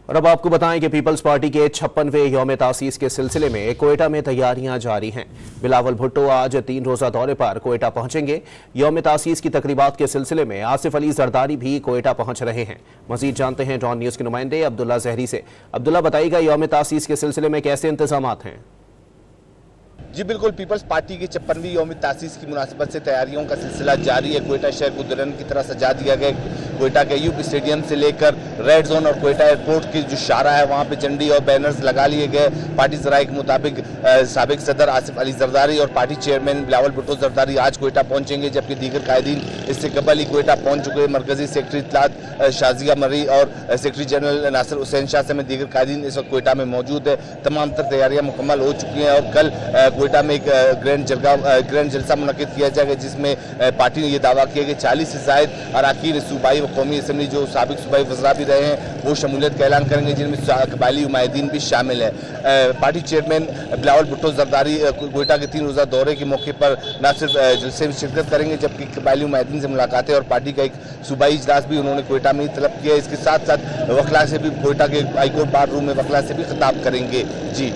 और अब आपको बताएं कि पीपल्स पार्टी के 56वें यौम तासीस के सिलसिले में कोयटा में तैयारियां जारी हैं। बिलावल भुट्टो आज 3 रोजा दौरे पर कोयटा पहुंचेंगे। यौम तासीस की तकरीबात के सिलसिले में आसिफ अली जरदारी भी कोयटा पहुंच रहे हैं। मजीद जानते हैं डॉन न्यूज के नुमाइंदे अब्दुल्ला जहरी से। अब्दुल्ला, बताइएगा यौम तासीस के सिलसिले में कैसे इंतजामात हैं? जी बिल्कुल, पीपल्स पार्टी की 56वीं यौम तासीस की मुनासिबत से तैयारियों का सिलसिला जारी है। कोयटा शहर को दुल्हन की तरह सजा दिया गया। कोयटा के यूपी स्टेडियम से लेकर रेड जोन और कोयटा एयरपोर्ट की जो शारा है वहाँ पे झंडी और बैनर्स लगा लिए गए। पार्टी जराये के मुताबिक साबिक सदर आसिफ अली जरदारी और पार्टी चेयरमैन बिलावल भुट्टो जरदारी आज कोयटा पहुंचेंगे, जबकि दीगर कायदीन इससे कबल ही कोयटा पहुंच चुके हैं। मरकजी सेक्रेटरी इत्तलात शाजिया मरी और सेक्रेटरी जनरल नासिर हुसैन शाह समेत दीगर कायदीन इस वक्त कोयटा में मौजूद है। तमाम तर तैयारियां मुकम्मल हो चुकी हैं और कल कोयटा में एक ग्रैंड जलसा मुनक्किद किया जाएगा, जिसमें पार्टी ने यह दावा किया कि 40 से ज़ायद अरकान सूबाई व कौमी असम्बली जो साबिक सूबाई वज़रा भी रहे हैं वो शमूलियत का ऐलान करेंगे, जिनमें कबायली उमायदीन भी शामिल है। पार्टी चेयरमैन बिलावल भुट्टो जरदारी कोयटा के 3 रोज़ा दौरे के मौके पर न सिर्फ जलसे में शिरकत करेंगे, जबकि कबायली उमायदीन से मुलाकातें और पार्टी का एक सूबाई इजलास भी उन्होंने कोयटा में ही तलब किया है। इसके साथ साथ वकला से भी कोयटा के हाईकोर्ट बार रूम में वकला से भी खिताब करेंगे। जी।